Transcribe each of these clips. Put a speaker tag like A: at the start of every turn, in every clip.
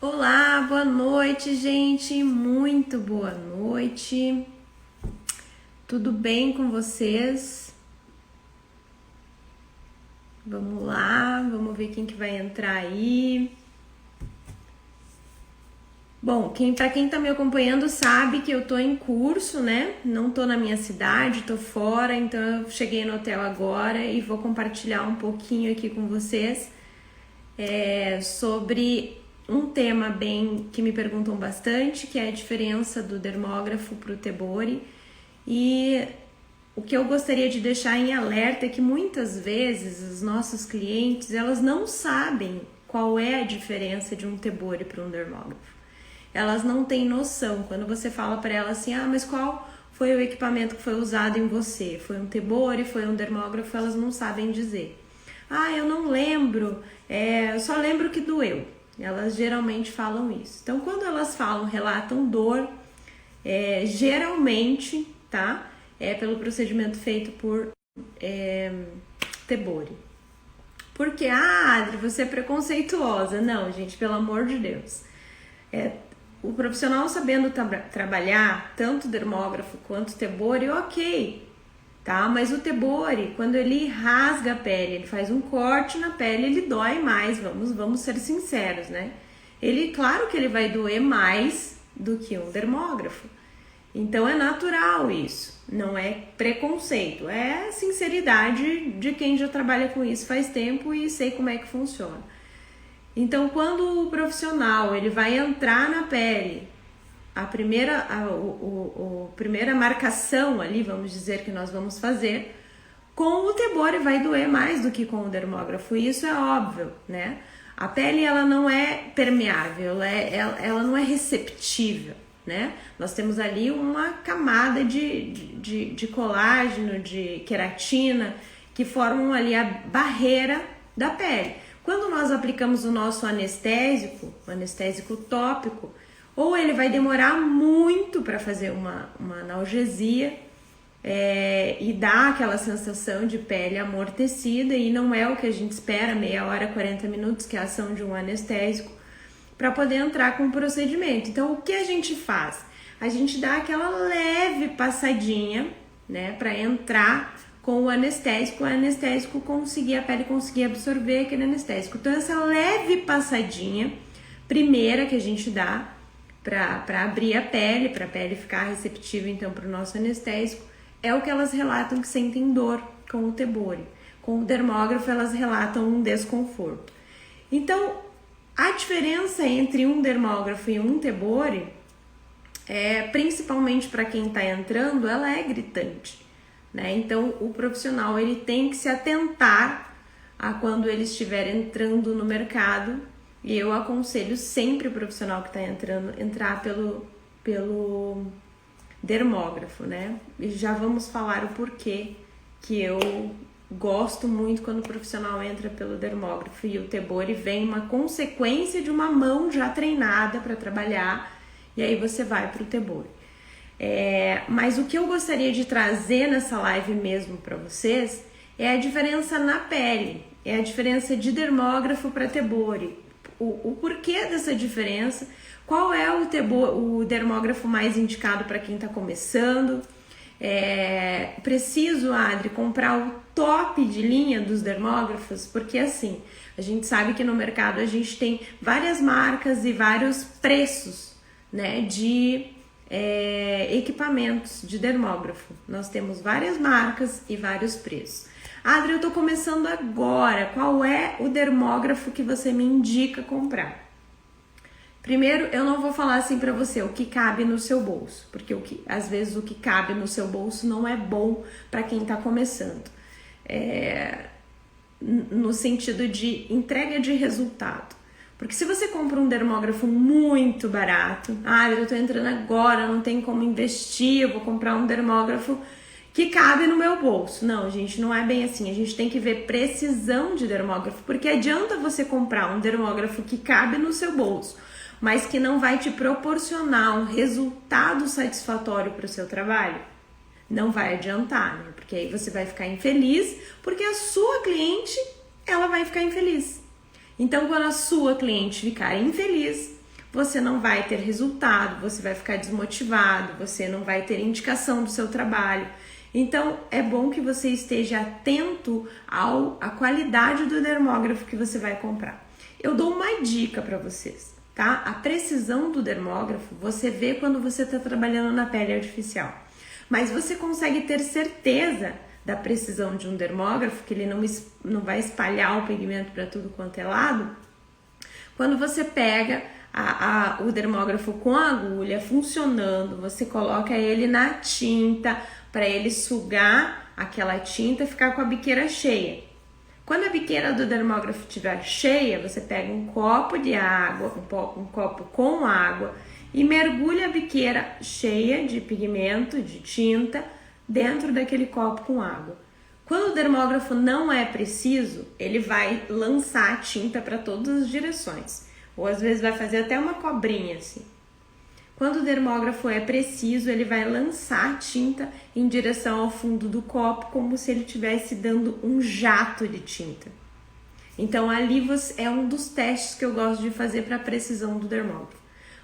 A: Olá, boa noite, gente. Muito boa noite. Tudo bem com vocês? Vamos lá, vamos ver quem que vai entrar aí. Bom, para quem tá me acompanhando sabe que eu tô em curso, né? Não tô na minha cidade, tô fora, então eu cheguei no hotel agora e vou compartilhar um pouquinho aqui com vocês sobre um tema bem que me perguntam bastante, que é a diferença do dermógrafo para o Tebori. E o que eu gostaria de deixar em alerta é que muitas vezes os nossos clientes, elas não sabem qual é a diferença de um Tebori para um dermógrafo. Elas não têm noção. Quando você fala para elas assim, mas qual foi o equipamento que foi usado em você? Foi um Tebori, foi um dermógrafo? Elas não sabem dizer. Eu não lembro, eu só lembro que doeu. Elas geralmente falam isso. Então, quando elas relatam dor, geralmente, tá? É pelo procedimento feito por Tebori. Porque, Adri, você é preconceituosa. Não, gente, pelo amor de Deus. O profissional sabendo trabalhar tanto dermógrafo quanto Tebori, ok, tá? Mas o Tebori, quando ele rasga a pele, ele faz um corte na pele, ele dói mais, vamos ser sinceros, né? Claro que ele vai doer mais do que um dermógrafo. Então é natural isso, não é preconceito, é sinceridade de quem já trabalha com isso faz tempo e sei como é que funciona. Então, quando o profissional ele vai entrar na pele, a primeira marcação ali, vamos dizer, que nós vamos fazer, com o Tebori vai doer mais do que com o dermógrafo, e isso é óbvio, né? A pele, ela não é permeável, ela não é receptível, né? Nós temos ali uma camada de colágeno, de queratina, que formam ali a barreira da pele. Quando nós aplicamos o nosso anestésico, o anestésico tópico, ou ele vai demorar muito para fazer uma analgesia e dar aquela sensação de pele amortecida, e não é o que a gente espera, meia hora, 40 minutos, que é a ação de um anestésico, para poder entrar com o procedimento. Então, o que a gente faz? A gente dá aquela leve passadinha, né, para entrar com o anestésico conseguir, a pele conseguir absorver aquele anestésico. Então, essa leve passadinha, primeira que a gente dá para abrir a pele, para a pele ficar receptiva, então, para o nosso anestésico, é o que elas relatam que sentem dor com o Tebori. Com o dermógrafo, elas relatam um desconforto. Então, a diferença entre um dermógrafo e um Tebori, principalmente para quem está entrando, ela é gritante. Né? Então, o profissional ele tem que se atentar a quando ele estiver entrando no mercado, e eu aconselho sempre o profissional que está entrando entrar pelo dermógrafo, né? E já vamos falar o porquê que eu gosto muito quando o profissional entra pelo dermógrafo, e o Tebori vem uma consequência de uma mão já treinada para trabalhar, e aí você vai para o Tebori. Mas o que eu gostaria de trazer nessa live mesmo para vocês é a diferença na pele, é a diferença de dermógrafo para Tebori, o porquê dessa diferença, qual é o dermógrafo mais indicado para quem está começando. Preciso, Adri, comprar o top de linha dos dermógrafos, porque assim, a gente sabe que no mercado a gente tem várias marcas e vários preços, né, de equipamentos de dermógrafo. Nós temos várias marcas e vários preços. Adri, eu tô começando agora, qual é o dermógrafo que você me indica comprar? Primeiro, eu não vou falar assim pra você o que cabe no seu bolso, porque às vezes o que cabe no seu bolso não é bom para quem tá começando. No sentido de entrega de resultado. Porque se você compra um dermógrafo muito barato, eu tô entrando agora, não tem como investir, eu vou comprar um dermógrafo que cabe no meu bolso. Não, gente, não é bem assim. A gente tem que ver precisão de dermógrafo, porque adianta você comprar um dermógrafo que cabe no seu bolso, mas que não vai te proporcionar um resultado satisfatório para o seu trabalho. Não vai adiantar, né? Porque aí você vai ficar infeliz, porque a sua cliente, ela vai ficar infeliz. Então, quando a sua cliente ficar infeliz, você não vai ter resultado, você vai ficar desmotivado, você não vai ter indicação do seu trabalho. Então, é bom que você esteja atento à qualidade do dermógrafo que você vai comprar. Eu dou uma dica para vocês, tá? A precisão do dermógrafo você vê quando você está trabalhando na pele artificial. Mas você consegue ter certeza da precisão de um dermógrafo, que ele não vai espalhar o pigmento para tudo quanto é lado, quando você pega o dermógrafo com a agulha funcionando, você coloca ele na tinta para ele sugar aquela tinta e ficar com a biqueira cheia. Quando a biqueira do dermógrafo estiver cheia, você pega um copo de água, um copo com água e mergulha a biqueira cheia de pigmento, de tinta, dentro daquele copo com água. Quando o dermógrafo não é preciso, ele vai lançar a tinta para todas as direções. Ou às vezes vai fazer até uma cobrinha assim. Quando o dermógrafo é preciso, ele vai lançar a tinta em direção ao fundo do copo, como se ele estivesse dando um jato de tinta. Então ali é um dos testes que eu gosto de fazer para a precisão do dermógrafo.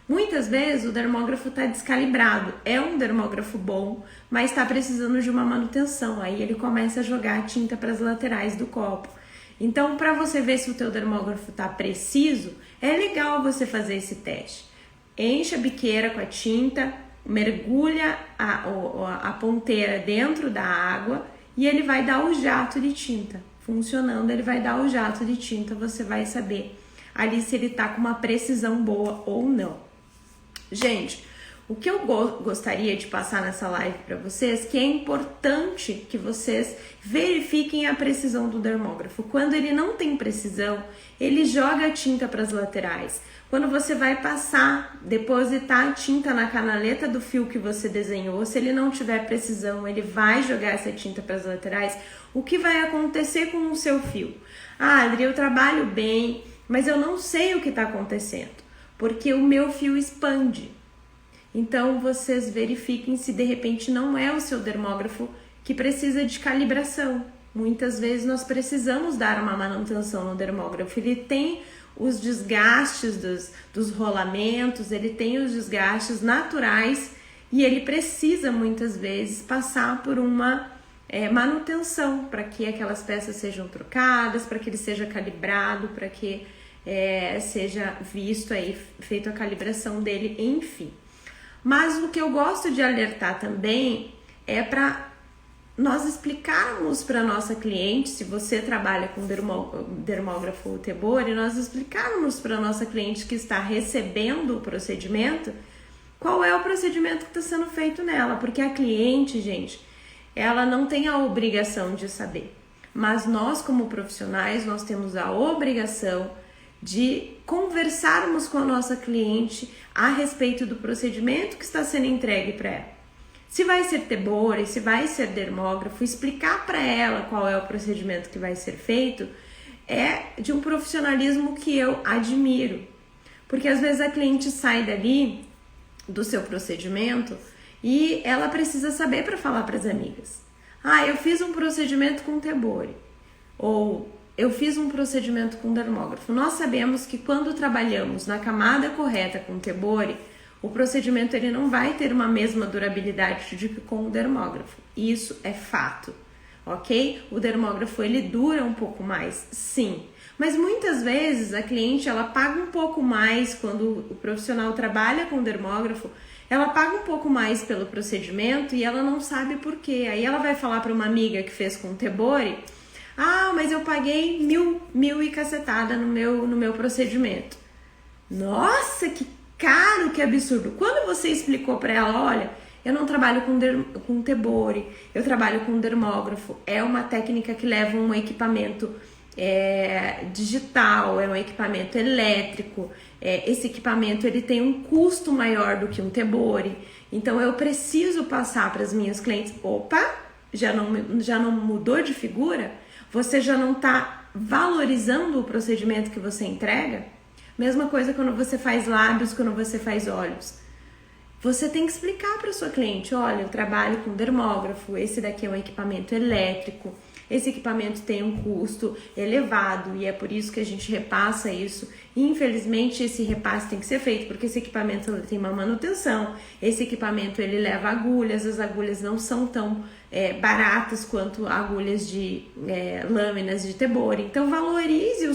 A: Muitas vezes o dermógrafo está descalibrado, é um dermógrafo bom, mas está precisando de uma manutenção, aí ele começa a jogar a tinta para as laterais do copo. Então, para você ver se o teu dermógrafo está preciso, é legal você fazer esse teste. Enche a biqueira com a tinta, mergulha a ponteira dentro da água e ele vai dar o jato de tinta. Funcionando, ele vai dar o jato de tinta, você vai saber ali se ele está com uma precisão boa ou não. Gente, o que eu gostaria de passar nessa live para vocês, que é importante que vocês verifiquem a precisão do dermógrafo. Quando ele não tem precisão, ele joga a tinta para as laterais. Quando você vai passar, depositar a tinta na canaleta do fio que você desenhou, se ele não tiver precisão, ele vai jogar essa tinta para as laterais. O que vai acontecer com o seu fio? Ah, Adri, eu trabalho bem, mas eu não sei o que está acontecendo, porque o meu fio expande. Então, vocês verifiquem se de repente não é o seu dermógrafo que precisa de calibração. Muitas vezes nós precisamos dar uma manutenção no dermógrafo. Ele tem os desgastes dos rolamentos, ele tem os desgastes naturais e ele precisa muitas vezes passar por uma manutenção para que aquelas peças sejam trocadas, para que ele seja calibrado, para que seja visto aí, feito a calibração dele, enfim. Mas o que eu gosto de alertar também é para nós explicarmos para nossa cliente, se você trabalha com dermógrafo Tebori, nós explicarmos para nossa cliente que está recebendo o procedimento, qual é o procedimento que está sendo feito nela, porque a cliente, gente, ela não tem a obrigação de saber, mas nós como profissionais, nós temos a obrigação de conversarmos com a nossa cliente a respeito do procedimento que está sendo entregue para ela. Se vai ser Tebori, se vai ser dermógrafo, explicar para ela qual é o procedimento que vai ser feito é de um profissionalismo que eu admiro. Porque às vezes a cliente sai dali do seu procedimento e ela precisa saber para falar para as amigas. Ah, eu fiz um procedimento com Tebori. Ou eu fiz um procedimento com dermógrafo. Nós sabemos que quando trabalhamos na camada correta com Tebori, o procedimento ele não vai ter uma mesma durabilidade de que com o dermógrafo. Isso é fato, ok? O dermógrafo ele dura um pouco mais, sim. Mas muitas vezes a cliente ela paga um pouco mais quando o profissional trabalha com dermógrafo, ela paga um pouco mais pelo procedimento e ela não sabe por quê. Aí ela vai falar para uma amiga que fez com Tebori, ah, mas eu paguei mil e cacetada no meu procedimento. Nossa, que caro, que absurdo. Quando você explicou para ela, olha, eu não trabalho com Tebori, eu trabalho com dermógrafo, é uma técnica que leva um equipamento digital, é um equipamento elétrico, esse equipamento ele tem um custo maior do que um Tebori, então eu preciso passar para as minhas clientes, opa, já não mudou de figura? Você já não está valorizando o procedimento que você entrega? Mesma coisa quando você faz lábios, quando você faz olhos. Você tem que explicar para sua cliente, olha, eu trabalho com dermógrafo, esse daqui é um equipamento elétrico, esse equipamento tem um custo elevado e é por isso que a gente repassa isso. Infelizmente, esse repasse tem que ser feito porque esse equipamento tem uma manutenção, esse equipamento ele leva agulhas, as agulhas não são tão baratas quanto agulhas de lâminas de tebori. Então, valorize o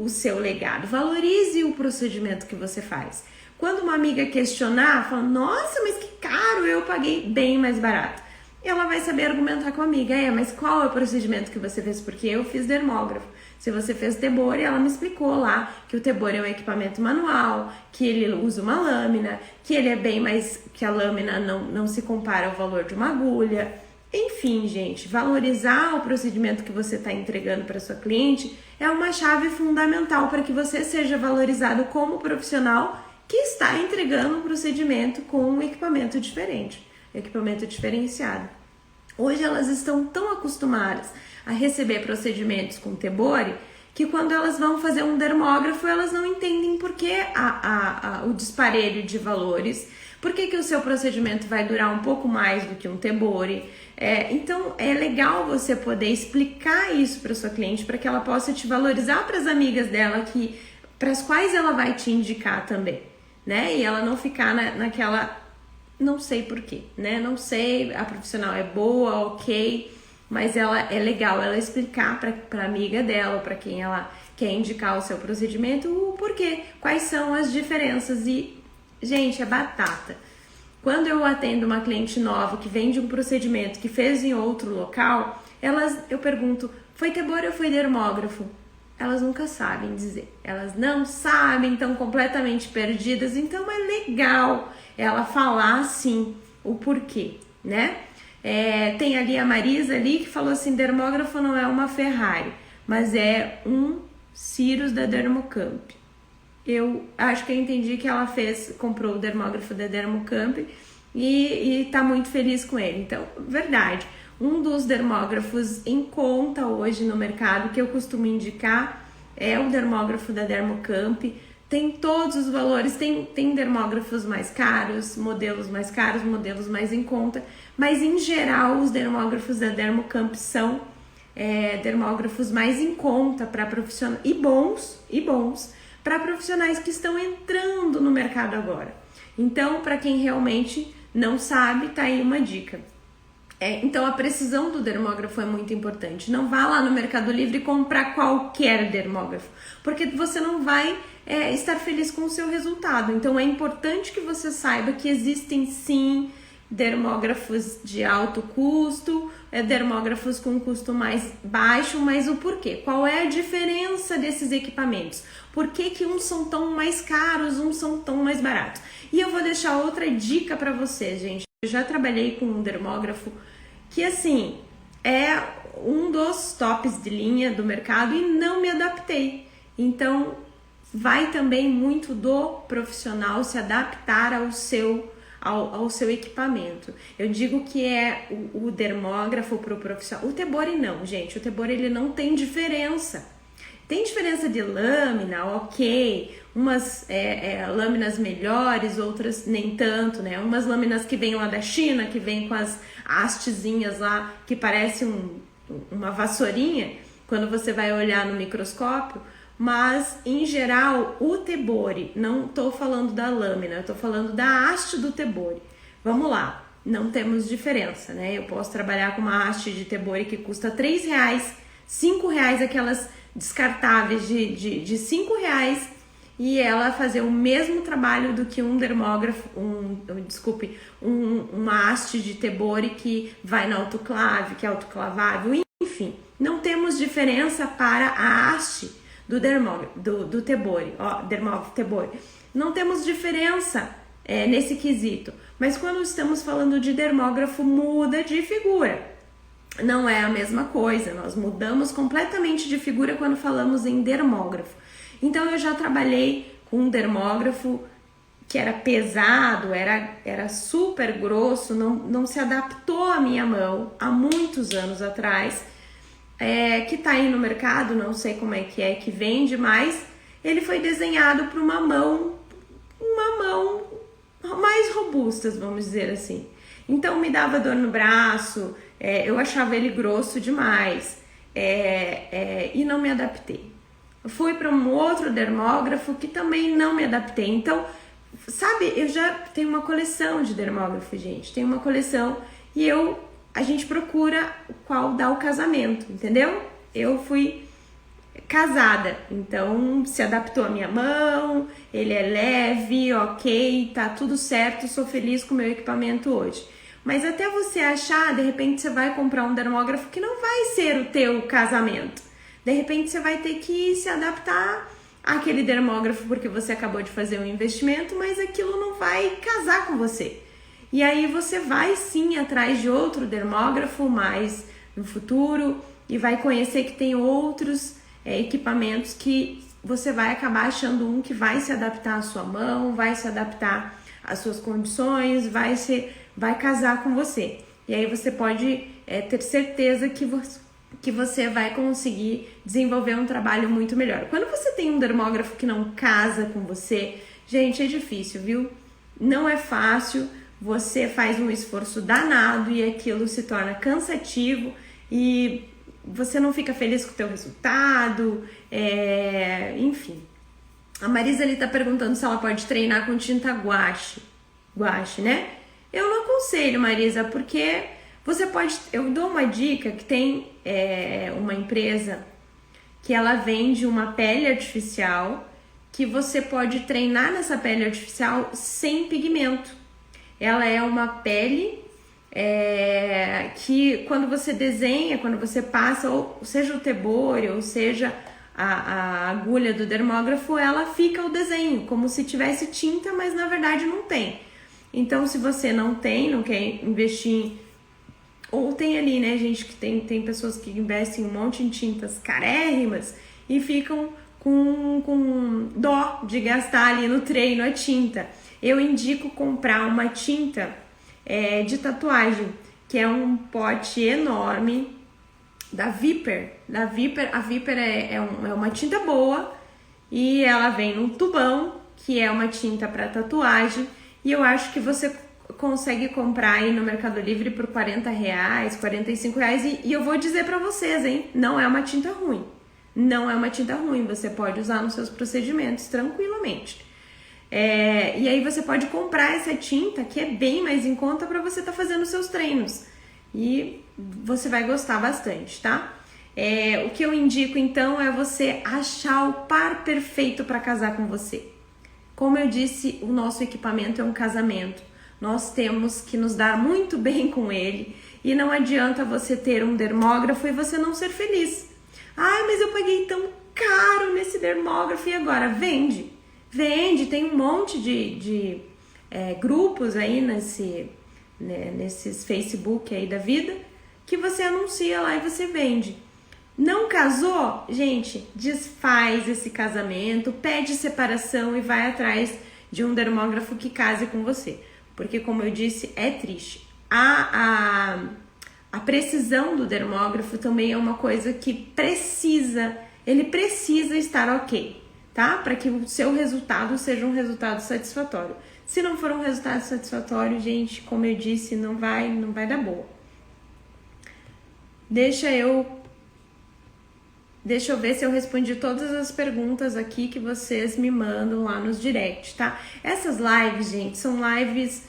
A: seu legado, valorize o procedimento que você faz. Quando uma amiga questionar, fala, nossa, mas que caro, eu paguei bem mais barato. Ela vai saber argumentar com a amiga, mas qual é o procedimento que você fez? Porque eu fiz dermógrafo. Se você fez tebori, ela me explicou lá que o tebori é um equipamento manual, que ele usa uma lâmina, que ele é bem mais, que a lâmina não se compara ao valor de uma agulha. Enfim, gente, valorizar o procedimento que você está entregando para sua cliente é uma chave fundamental para que você seja valorizado como profissional que está entregando um procedimento com um equipamento diferente, equipamento diferenciado. Hoje elas estão tão acostumadas a receber procedimentos com tebori que quando elas vão fazer um dermógrafo elas não entendem por que o disparelho de valores, por que o seu procedimento vai durar um pouco mais do que um tebori. Então é legal você poder explicar isso para sua cliente para que ela possa te valorizar para as amigas dela para as quais ela vai te indicar também, né? E ela não ficar naquela não sei porquê, né? Não sei, a profissional é boa, ok, mas é legal ela explicar para amiga dela, para quem ela quer indicar o seu procedimento, o porquê, quais são as diferenças. E, gente, é batata. Quando eu atendo uma cliente nova que vem de um procedimento que fez em outro local, eu pergunto, foi tebori ou foi dermógrafo? Elas nunca sabem dizer, elas não sabem, estão completamente perdidas, então é legal ela falar assim o porquê, né? Tem ali a Marisa ali que falou assim, dermógrafo não é uma Ferrari, mas é um Cirrus da Dermocamp. Eu acho que eu entendi que ela comprou o dermógrafo da Dermocamp e tá muito feliz com ele. Então, verdade, um dos dermógrafos em conta hoje no mercado que eu costumo indicar é o dermógrafo da Dermocamp. Tem todos os valores, tem dermógrafos mais caros, modelos mais em conta, mas em geral os dermógrafos da Dermocamp são dermógrafos mais em conta para profissionais e bons para profissionais que estão entrando no mercado agora. Então, para quem realmente não sabe, tá aí uma dica. Então, a precisão do dermógrafo é muito importante. Não vá lá no Mercado Livre comprar qualquer dermógrafo, porque você não vai estar feliz com o seu resultado. Então, é importante que você saiba que existem sim dermógrafos de alto custo, dermógrafos com custo mais baixo, mas o porquê? Qual é a diferença desses equipamentos? Por que uns são tão mais caros, uns são tão mais baratos? E eu vou deixar outra dica para vocês, gente. Eu já trabalhei com um dermógrafo que, assim, é um dos tops de linha do mercado e não me adaptei. Então, vai também muito do profissional se adaptar ao seu equipamento. Eu digo que é o dermógrafo para o profissional. O tebori não, gente. O tebori ele não tem diferença. Tem diferença de lâmina, ok. Umas lâminas melhores, outras nem tanto, né? Umas lâminas que vêm lá da China, que vêm com as hastezinhas lá, que parece uma vassourinha, quando você vai olhar no microscópio. Mas, em geral, o tebori, não estou falando da lâmina, estou falando da haste do tebori. Vamos lá, não temos diferença, né? Eu posso trabalhar com uma haste de tebori que custa R$3, R$5, aquelas descartáveis de R$5, e ela fazer o mesmo trabalho do que um dermógrafo, uma haste de tebori que vai na autoclave, que é autoclavável, enfim. Não temos diferença para a haste do tebori, dermógrafo tebori. Não temos diferença nesse quesito, mas quando estamos falando de dermógrafo, muda de figura. Não é a mesma coisa, nós mudamos completamente de figura quando falamos em dermógrafo. Então eu já trabalhei com um dermógrafo que era pesado, era super grosso, não se adaptou à minha mão há muitos anos atrás, que tá aí no mercado, não sei como é, que vende, mas ele foi desenhado para uma mão mais robusta, vamos dizer assim. Então me dava dor no braço, eu achava ele grosso demais, e não me adaptei. Eu fui para um outro dermógrafo que também não me adaptei. Então, sabe, eu já tenho uma coleção de dermógrafo, gente. Tem uma coleção e a gente procura qual dá o casamento, entendeu? Eu fui casada, então se adaptou à minha mão, ele é leve, ok, tá tudo certo, sou feliz com o meu equipamento hoje. Mas até você achar, de repente você vai comprar um dermógrafo que não vai ser o teu casamento. De repente você vai ter que se adaptar àquele dermógrafo porque você acabou de fazer um investimento, mas aquilo não vai casar com você. E aí você vai sim atrás de outro dermógrafo mais no futuro e vai conhecer que tem outros equipamentos que você vai acabar achando um que vai se adaptar à sua mão, vai se adaptar às suas condições, vai casar com você. E aí você pode ter certeza que você vai conseguir desenvolver um trabalho muito melhor. Quando você tem um dermógrafo que não casa com você, gente, é difícil, viu? Não é fácil, você faz um esforço danado e aquilo se torna cansativo e você não fica feliz com o teu resultado, enfim. A Marisa ali tá perguntando se ela pode treinar com tinta guache, né? Eu não aconselho, Marisa, porque você pode... Eu dou uma dica que tem uma empresa que ela vende uma pele artificial que você pode treinar nessa pele artificial sem pigmento. Ela é uma pele que quando você desenha, quando você passa, ou seja o tebore, ou seja a agulha do dermógrafo, ela fica o desenho, como se tivesse tinta, mas na verdade não tem. Então, se você não quer investir ou tem ali, né, gente, que tem pessoas que investem um monte em tintas carérrimas e ficam com dó de gastar ali no treino a tinta. Eu indico comprar uma tinta de tatuagem, que é um pote enorme da Viper. A Viper é uma tinta boa e ela vem num tubão, que é uma tinta para tatuagem, e eu acho que você consegue comprar aí no Mercado Livre por R$40, R$45, e eu vou dizer pra vocês, hein, não é uma tinta ruim, você pode usar nos seus procedimentos tranquilamente. E aí você pode comprar essa tinta, que é bem mais em conta, para você estar fazendo os seus treinos, e você vai gostar bastante, tá? O que eu indico então é você achar o par perfeito para casar com você. Como eu disse, o nosso equipamento é um casamento. Nós temos que nos dar muito bem com ele e não adianta você ter um dermógrafo e você não ser feliz. Ai, mas eu paguei tão caro nesse dermógrafo e agora? Vende, tem um monte de grupos aí nesses Facebook aí da vida que você anuncia lá e você vende. Não casou? Gente, desfaz esse casamento, pede separação e vai atrás de um dermógrafo que case com você. Porque, como eu disse, é triste. A precisão do dermógrafo também é uma coisa que ele precisa estar ok, tá? Para que o seu resultado seja um resultado satisfatório. Se não for um resultado satisfatório, gente, como eu disse, não vai dar boa. Deixa eu ver se eu respondi todas as perguntas aqui que vocês me mandam lá nos direct, tá? Essas lives, gente, são lives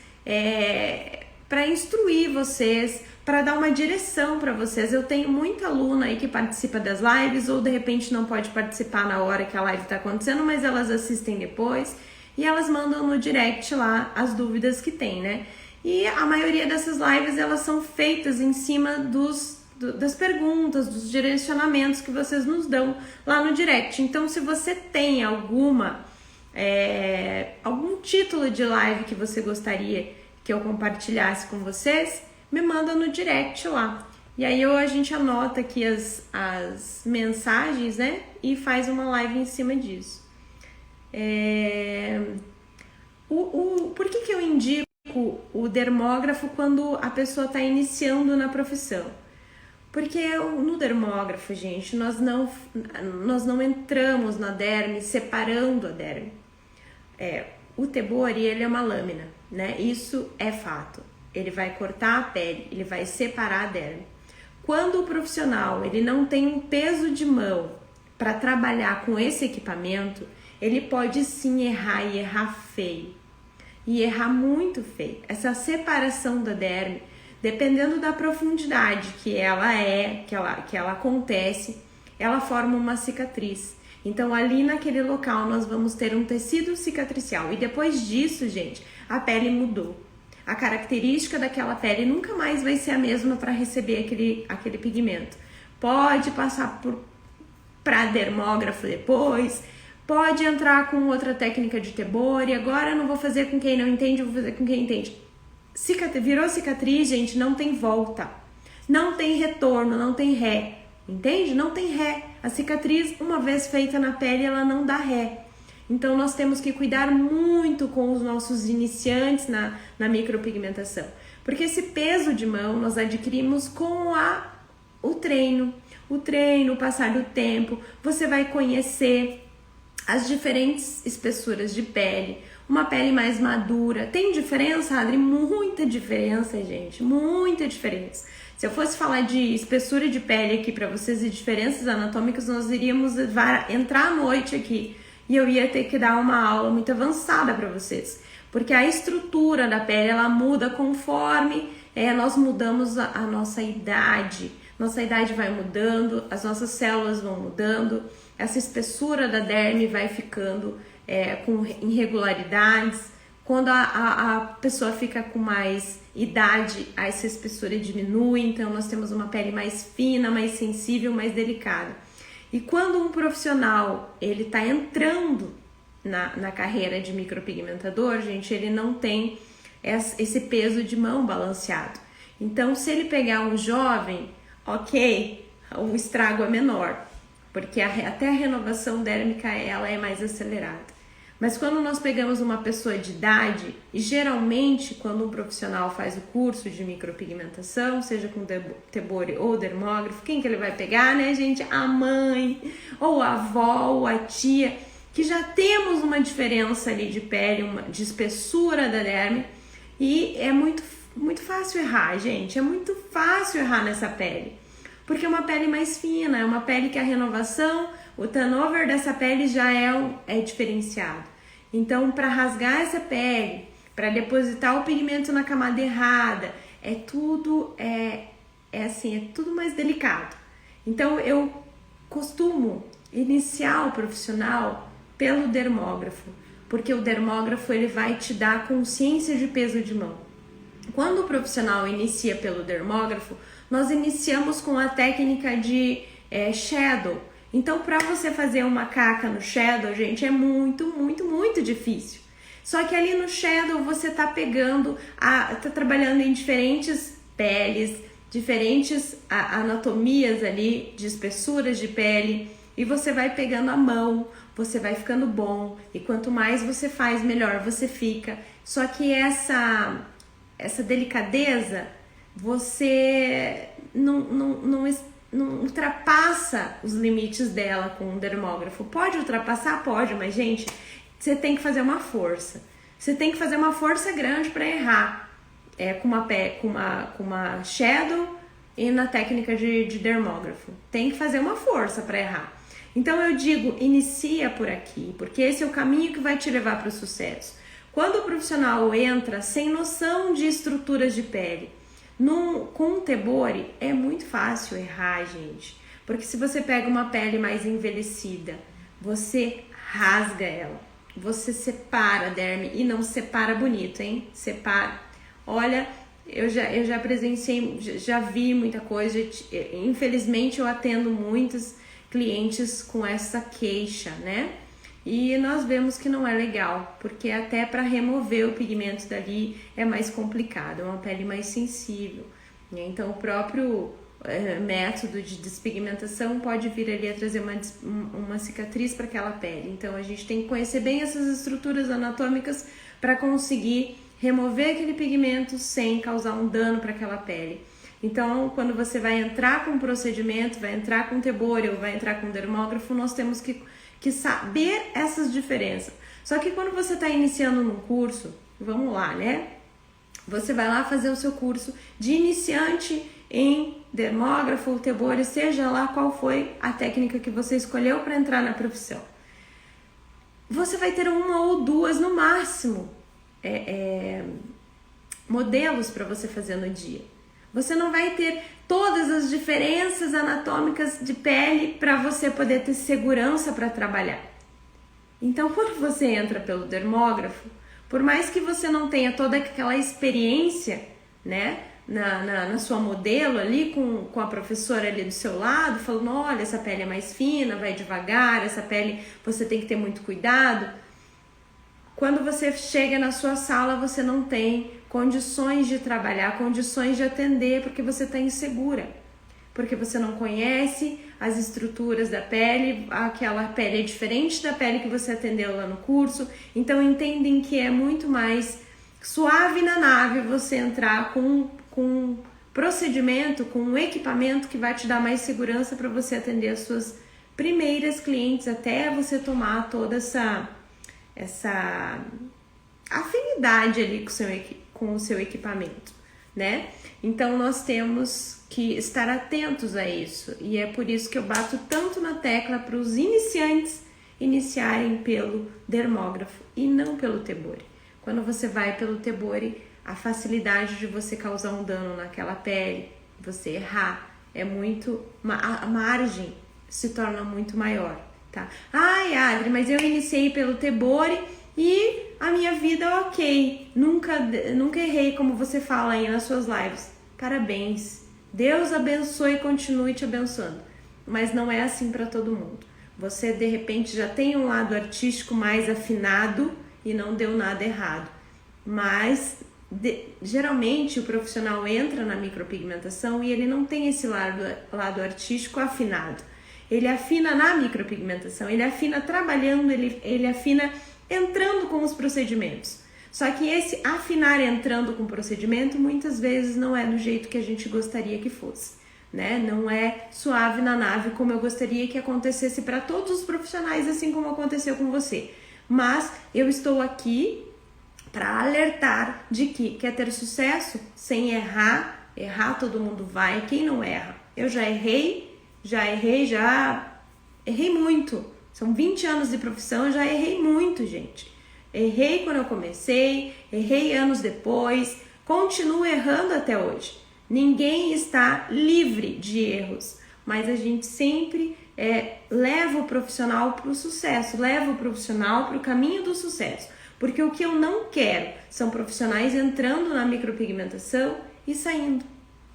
A: para instruir vocês, para dar uma direção para vocês. Eu tenho muita aluna aí que participa das lives ou de repente não pode participar na hora que a live tá acontecendo, mas elas assistem depois e elas mandam no direct lá as dúvidas que tem, né? E a maioria dessas lives, elas são feitas em cima das perguntas, dos direcionamentos que vocês nos dão lá no direct. Então, se você tem algum título de live que você gostaria que eu compartilhasse com vocês, me manda no direct lá. E aí a gente anota aqui as mensagens, né? E faz uma live em cima disso. Por que eu indico o dermógrafo quando a pessoa está iniciando na profissão? Porque no dermógrafo, gente, nós não entramos na derme separando a derme. O tebore, ele é uma lâmina, né? Isso é fato. ele vai cortar a pele, ele vai separar a derme. Quando o profissional ele não tem um peso de mão para trabalhar com esse equipamento, ele pode sim errar e errar feio. E errar muito feio. Essa separação da derme, dependendo da profundidade que ela acontece, ela forma uma cicatriz. Então ali naquele local nós vamos ter um tecido cicatricial. E depois disso, gente, a pele mudou. A característica daquela pele nunca mais vai ser a mesma para receber aquele pigmento. Pode passar para dermógrafo depois, pode entrar com outra técnica de Tebori. Agora eu não vou fazer com quem não entende, eu vou fazer com quem entende. Virou cicatriz, gente, não tem volta. Não tem retorno, não tem ré. Entende? Não tem ré. A cicatriz, uma vez feita na pele, ela não dá ré. Então, nós temos que cuidar muito com os nossos iniciantes na micropigmentação. Porque esse peso de mão nós adquirimos com o treino. O treino, o passar do tempo, você vai conhecer as diferentes espessuras de pele. Uma pele mais madura. Tem diferença, Adri? Muita diferença, gente. Muita diferença. Se eu fosse falar de espessura de pele aqui para vocês e diferenças anatômicas, nós iríamos entrar à noite aqui. E eu ia ter que dar uma aula muito avançada para vocês, porque a estrutura da pele ela muda conforme nós mudamos a nossa idade. Nossa idade vai mudando, as nossas células vão mudando, essa espessura da derme vai ficando com irregularidades. Quando a pessoa fica com mais idade, essa espessura diminui, então nós temos uma pele mais fina, mais sensível, mais delicada. E quando um profissional ele está entrando na carreira de micropigmentador, gente, ele não tem esse peso de mão balanceado. Então, se ele pegar um jovem, ok, o estrago é menor, porque até a renovação dérmica ela é mais acelerada. Mas quando nós pegamos uma pessoa de idade, e geralmente quando um profissional faz o curso de micropigmentação, seja com Tebori ou dermógrafo, quem que ele vai pegar, né, gente? A mãe, ou a avó, ou a tia, que já temos uma diferença ali de pele, de espessura da derme, e é muito fácil errar, gente, é muito fácil errar nessa pele, porque é uma pele mais fina, é uma pele que a renovação, o turnover dessa pele já é diferenciado. Então, para rasgar essa pele, para depositar o pigmento na camada errada, é tudo mais delicado. Então, eu costumo iniciar o profissional pelo dermógrafo, porque o dermógrafo ele vai te dar consciência de peso de mão. Quando o profissional inicia pelo dermógrafo, nós iniciamos com a técnica de shadow. Então, para você fazer uma caca no shadow, gente, é muito, muito, muito difícil. Só que ali no shadow você tá trabalhando em diferentes peles, diferentes anatomias ali, de espessuras de pele, e você vai pegando a mão, você vai ficando bom, e quanto mais você faz, melhor você fica. Só que essa delicadeza, você não ultrapassa os limites dela com o dermógrafo. Pode ultrapassar? Pode, mas, gente, você tem que fazer uma força. Você tem que fazer uma força grande para errar com uma shadow e na técnica de dermógrafo. Tem que fazer uma força para errar. Então, eu digo, inicia por aqui, porque esse é o caminho que vai te levar para o sucesso. Quando o profissional entra sem noção de estruturas de pele, com o Tebori é muito fácil errar, gente, porque se você pega uma pele mais envelhecida, você rasga ela, você separa a derme e não separa bonito, hein? Separa. Olha, eu já presenciei, já vi muita coisa, infelizmente eu atendo muitos clientes com essa queixa, né? E nós vemos que não é legal, porque até para remover o pigmento dali é mais complicado, é uma pele mais sensível, né? Então o próprio método de despigmentação pode vir ali a trazer uma cicatriz para aquela pele. Então a gente tem que conhecer bem essas estruturas anatômicas para conseguir remover aquele pigmento sem causar um dano para aquela pele. Então, quando você vai entrar com um procedimento, vai entrar com Tebori ou vai entrar com dermógrafo, nós temos que saber essas diferenças. Só que quando você está iniciando num curso, vamos lá, né? você vai lá fazer o seu curso de iniciante em dermógrafo ou tebore, seja lá qual foi a técnica que você escolheu para entrar na profissão. Você vai ter uma ou duas no máximo modelos para você fazer no dia. Você não vai ter todas as diferenças anatômicas de pele para você poder ter segurança para trabalhar. Então, quando você entra pelo dermógrafo, por mais que você não tenha toda aquela experiência, né, na sua modelo ali, com a professora ali do seu lado, falando, olha, essa pele é mais fina, vai devagar, essa pele você tem que ter muito cuidado. Quando você chega na sua sala, você não tem condições de trabalhar, condições de atender, porque você está insegura. Porque você não conhece as estruturas da pele, aquela pele é diferente da pele que você atendeu lá no curso. Então entendem que é muito mais suave na nave você entrar com procedimento, com um equipamento que vai te dar mais segurança para você atender as suas primeiras clientes, até você tomar toda essa afinidade ali com o seu equipamento, né? Então nós temos que estar atentos a isso, e é por isso que eu bato tanto na tecla para os iniciantes iniciarem pelo dermógrafo e não pelo tebore. Quando você vai pelo tebore, a facilidade de você causar um dano naquela pele, você errar, a margem se torna muito maior, tá? Ai, Adri, mas eu iniciei pelo tebore e a minha vida ok, nunca errei, como você fala aí nas suas lives. Parabéns, Deus abençoe e continue te abençoando, mas não é assim para todo mundo. Você de repente já tem um lado artístico mais afinado e não deu nada errado, mas geralmente o profissional entra na micropigmentação e ele não tem esse lado artístico afinado. Ele afina na micropigmentação, ele afina trabalhando, ele afina entrando com os procedimentos. Só que esse afinar entrando com o procedimento muitas vezes não é do jeito que a gente gostaria que fosse, né? Não é suave na nave como eu gostaria que acontecesse para todos os profissionais, assim como aconteceu com você. Mas eu estou aqui para alertar de que quer ter sucesso sem errar todo mundo vai, quem não erra? Eu já errei muito. São 20 anos de profissão, eu já errei muito, gente. Errei quando eu comecei, errei anos depois, continuo errando até hoje. Ninguém está livre de erros, mas a gente sempre leva o profissional para o sucesso, leva o profissional para o caminho do sucesso. Porque o que eu não quero são profissionais entrando na micropigmentação e saindo.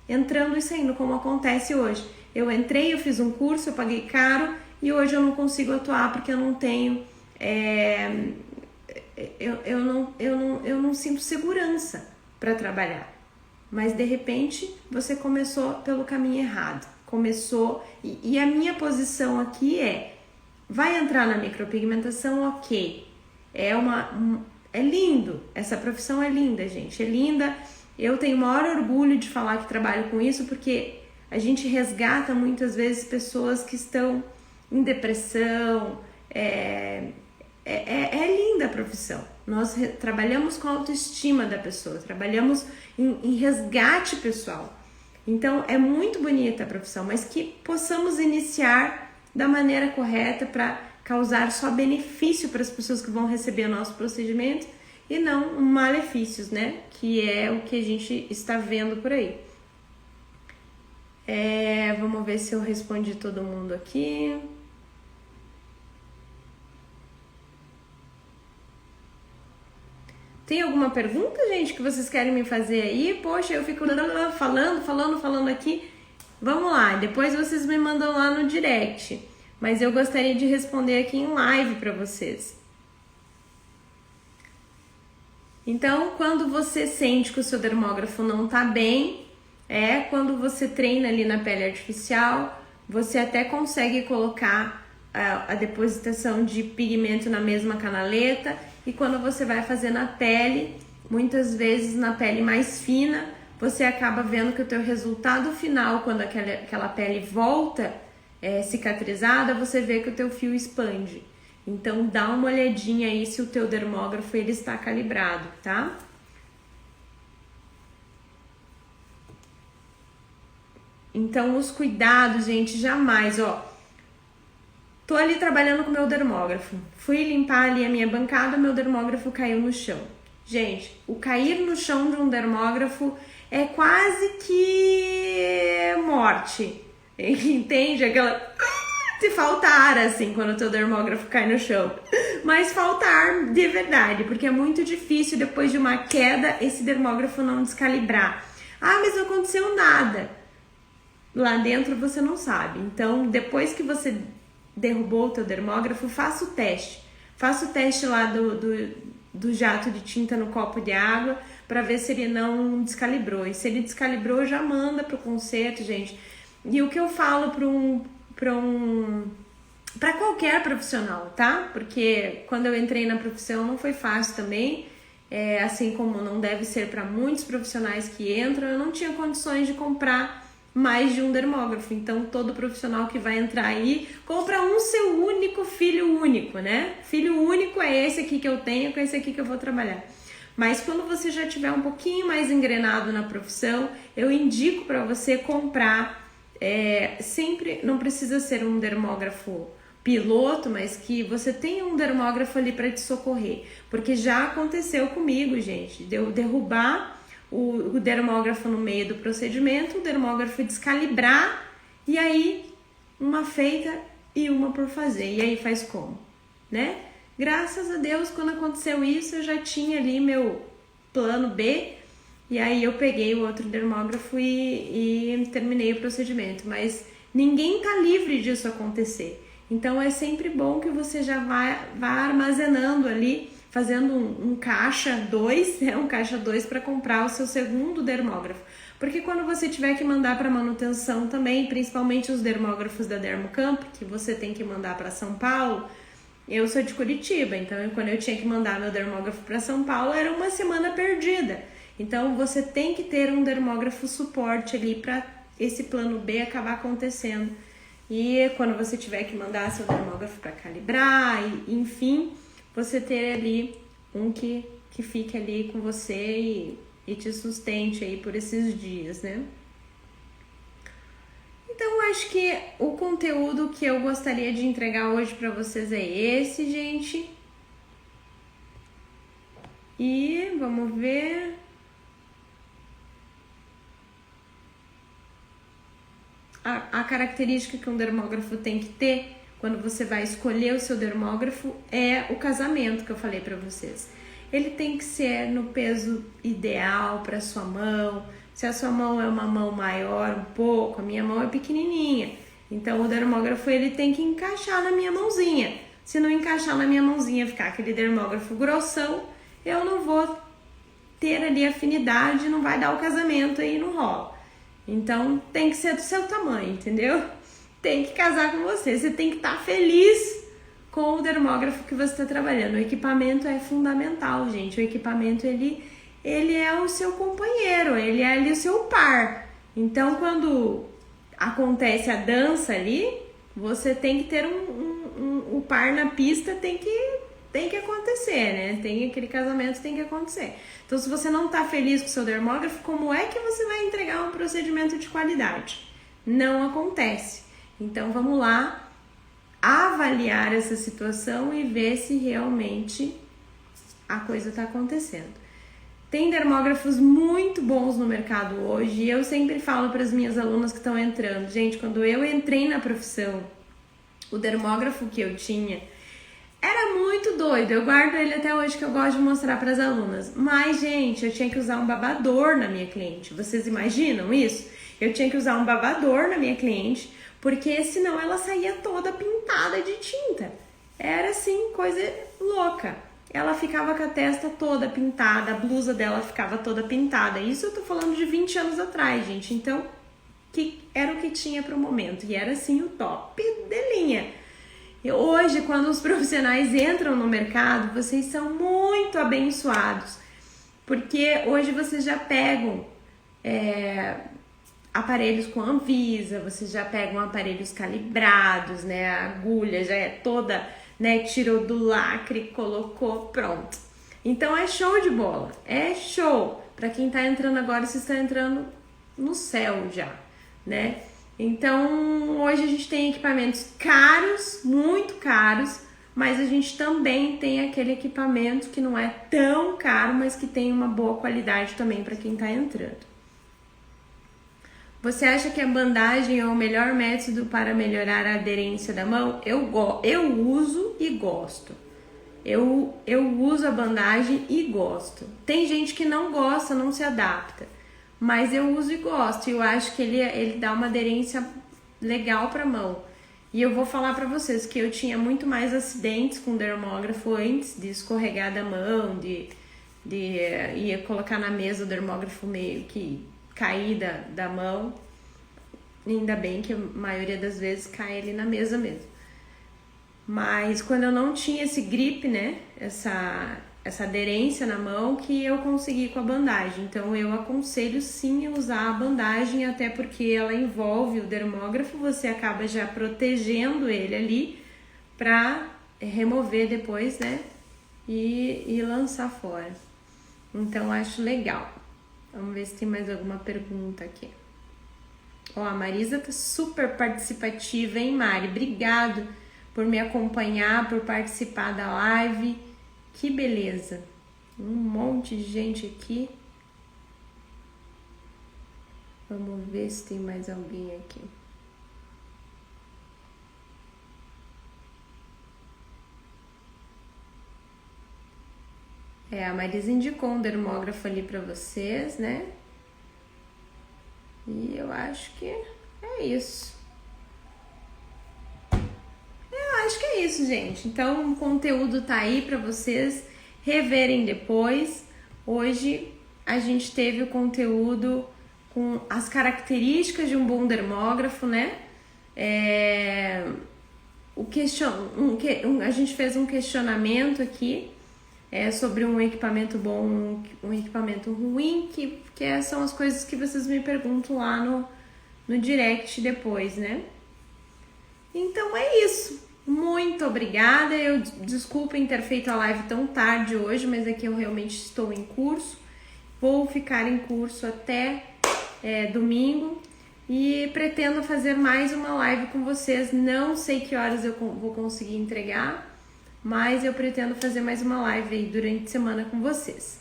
A: Entrando e saindo, como acontece hoje. Eu entrei, eu fiz um curso, eu paguei caro e hoje eu não consigo atuar porque eu não tenho... Eu não sinto segurança para trabalhar. Mas de repente você começou pelo caminho errado. E a minha posição aqui vai entrar na micropigmentação, ok. É lindo, essa profissão é linda, gente, é linda. Eu tenho o maior orgulho de falar que trabalho com isso, porque a gente resgata muitas vezes pessoas que estão em depressão. É linda a profissão. Nós trabalhamos com a autoestima da pessoa, trabalhamos em resgate pessoal. Então é muito bonita a profissão, mas que possamos iniciar da maneira correta para causar só benefício para as pessoas que vão receber o nosso procedimento e não malefícios, né? Que é o que a gente está vendo por aí. Vamos ver se eu respondi todo mundo aqui. Tem alguma pergunta, gente, que vocês querem me fazer aí? Poxa, eu fico falando aqui. Vamos lá, depois vocês me mandam lá no direct. Mas eu gostaria de responder aqui em live para vocês. Então, quando você sente que o seu dermógrafo não tá bem, quando você treina ali na pele artificial, você até consegue colocar a depositação de pigmento na mesma canaleta, e quando você vai fazer na pele, muitas vezes na pele mais fina, você acaba vendo que o teu resultado final, quando aquela pele volta cicatrizada, você vê que o teu fio expande. Então dá uma olhadinha aí se o teu dermógrafo ele está calibrado, tá? Então, os cuidados, gente, jamais, ó. Tô ali trabalhando com o meu dermógrafo. Fui limpar ali a minha bancada, meu dermógrafo caiu no chão. Gente, o cair no chão de um dermógrafo é quase que morte. Entende? Aquela... Se falta ar, assim, quando o teu dermógrafo cai no chão. Mas falta ar de verdade, porque é muito difícil, depois de uma queda, esse dermógrafo não descalibrar. Ah, mas não aconteceu nada. Lá dentro você não sabe. Então, depois que você derrubou o teu dermógrafo, faça o teste. Faça o teste lá do jato de tinta no copo de água para ver se ele não descalibrou. E se ele descalibrou, já manda pro conserto, gente. E o que eu falo para qualquer profissional, tá? Porque quando eu entrei na profissão não foi fácil também. Assim como não deve ser para muitos profissionais que entram, eu não tinha condições de comprar mais de um dermógrafo. Então, todo profissional que vai entrar aí, compra um seu único filho único, né? Filho único é esse aqui que eu tenho, com esse aqui que eu vou trabalhar. Mas quando você já tiver um pouquinho mais engrenado na profissão, eu indico para você comprar, sempre, não precisa ser um dermógrafo piloto, mas que você tenha um dermógrafo ali para te socorrer. Porque já aconteceu comigo, gente, de eu derrubar o dermógrafo no meio do procedimento, o dermógrafo descalibrar e aí uma feita e uma por fazer. E aí faz como, né? Graças a Deus, quando aconteceu isso, eu já tinha ali meu plano B e aí eu peguei o outro dermógrafo e terminei o procedimento. Mas ninguém tá livre disso acontecer. Então é sempre bom que você já vá armazenando ali, fazendo um caixa 2, um caixa 2 para comprar o seu segundo dermógrafo. Porque quando você tiver que mandar para manutenção também, principalmente os dermógrafos da Dermocamp, que você tem que mandar para São Paulo, eu sou de Curitiba, então quando eu tinha que mandar meu dermógrafo para São Paulo, era uma semana perdida. Então você tem que ter um dermógrafo suporte ali para esse plano B acabar acontecendo. E quando você tiver que mandar seu dermógrafo para calibrar, enfim, você ter ali um que fique ali com você e te sustente aí por esses dias, né? Então, acho que o conteúdo que eu gostaria de entregar hoje para vocês é esse, gente. E vamos ver... A característica que um dermógrafo tem que ter quando você vai escolher o seu dermógrafo é o casamento que eu falei para vocês. Ele tem que ser no peso ideal para sua mão. Se a sua mão é uma mão maior um pouco, a minha mão é pequenininha. Então o dermógrafo ele tem que encaixar na minha mãozinha. Se não encaixar na minha mãozinha, ficar aquele dermógrafo grossão, eu não vou ter ali afinidade, não vai dar o casamento aí, não rola. Então, tem que ser do seu tamanho, entendeu? Tem que casar com você. Você tem que estar feliz com o dermógrafo que você está trabalhando. O equipamento é fundamental, gente. O equipamento, ele é o seu companheiro, ele é ali o seu par. Então, quando acontece a dança ali, você tem que ter o par na pista, tem que acontecer, né? Aquele casamento tem que acontecer. Então, se você não tá feliz com o seu dermógrafo, como é que você vai entregar um procedimento de qualidade? Não acontece. Então, vamos lá avaliar essa situação e ver se realmente a coisa tá acontecendo. Tem dermógrafos muito bons no mercado hoje e eu sempre falo para as minhas alunas que estão entrando. Gente, quando eu entrei na profissão, o dermógrafo que eu tinha era muito doido, eu guardo ele até hoje que eu gosto de mostrar para as alunas. Mas, gente, eu tinha que usar um babador na minha cliente. Vocês imaginam isso? Eu tinha que usar um babador na minha cliente, porque senão ela saía toda pintada de tinta. Era assim, coisa louca. Ela ficava com a testa toda pintada, a blusa dela ficava toda pintada. Isso eu tô falando de 20 anos atrás, gente. Então, que era o que tinha pro momento. E era assim o top de linha. E hoje, quando os profissionais entram no mercado, vocês são muito abençoados, porque hoje vocês já pegam aparelhos com Anvisa, vocês já pegam aparelhos calibrados, né? A agulha já é toda, né? Tirou do lacre, colocou, pronto. Então é show de bola, é show. Para quem tá entrando agora, vocês estão entrando no céu já, né? Então, hoje a gente tem equipamentos caros, muito caros, mas a gente também tem aquele equipamento que não é tão caro, mas que tem uma boa qualidade também para quem está entrando. Você acha que a bandagem é o melhor método para melhorar a aderência da mão? Eu uso e gosto. Eu uso a bandagem e gosto. Tem gente que não gosta, não se adapta, mas eu uso e gosto. E eu acho que ele dá uma aderência legal para a mão. E eu vou falar para vocês que eu tinha muito mais acidentes com dermógrafo antes de escorregar da mão, de ia colocar na mesa o dermógrafo meio que cair da mão. Ainda bem que a maioria das vezes cai ali na mesa mesmo. Mas quando eu não tinha esse grip, né, essa aderência na mão, que eu consegui com a bandagem. Então eu aconselho sim a usar a bandagem, até porque ela envolve o dermógrafo, você acaba já protegendo ele ali para remover depois, né, e lançar fora. Então acho legal. Vamos ver se tem mais alguma pergunta aqui. Ó, a Marisa tá super participativa, hein, Mari? Obrigado por me acompanhar, por participar da live. Que beleza. Um monte de gente aqui. Vamos ver se tem mais alguém aqui. A Marisa indicou um dermógrafo ali para vocês, né? E eu acho que é isso. Eu acho que é isso, gente. Então, o conteúdo tá aí para vocês reverem depois. Hoje a gente teve o conteúdo com as características de um bom dermógrafo, né? A gente fez um questionamento aqui sobre um equipamento bom, um equipamento ruim, que são as coisas que vocês me perguntam lá no direct depois, né? Então é isso. Muito obrigada. Desculpem ter feito a live tão tarde hoje, mas é que eu realmente estou em curso. Vou ficar em curso até domingo e pretendo fazer mais uma live com vocês. Não sei que horas eu vou conseguir entregar, mas eu pretendo fazer mais uma live aí durante a semana com vocês.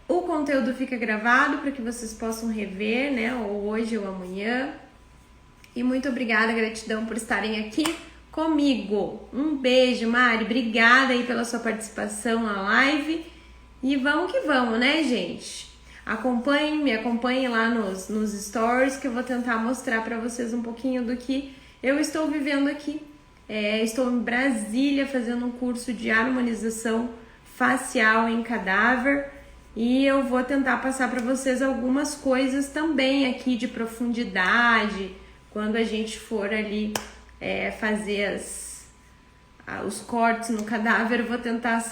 A: O conteúdo fica gravado para que vocês possam rever, né, ou hoje ou amanhã. E muito obrigada, gratidão por estarem aqui comigo. Um beijo, Mari, obrigada aí pela sua participação na live. E vamos que vamos, né, gente? Me acompanhem lá nos stories, que eu vou tentar mostrar para vocês um pouquinho do que eu estou vivendo aqui. Estou em Brasília fazendo um curso de harmonização facial em cadáver e eu vou tentar passar para vocês algumas coisas também aqui de profundidade. Quando a gente for ali fazer os cortes no cadáver, eu vou tentar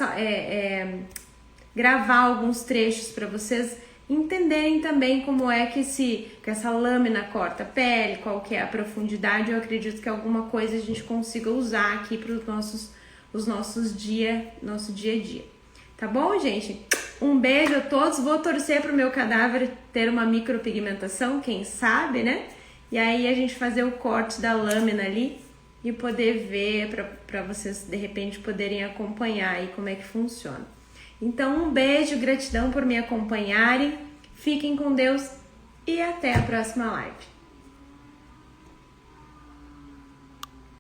A: gravar alguns trechos para vocês entenderem também como é que essa lâmina corta a pele, qual que é a profundidade. Eu acredito que alguma coisa a gente consiga usar aqui para nosso dia a dia. Tá bom, gente? Um beijo a todos. Vou torcer para o meu cadáver ter uma micropigmentação, quem sabe, né? E aí a gente fazer o corte da lâmina ali e poder ver, para vocês de repente poderem acompanhar aí como é que funciona. Então, um beijo, gratidão por me acompanharem. Fiquem com Deus e até a próxima live.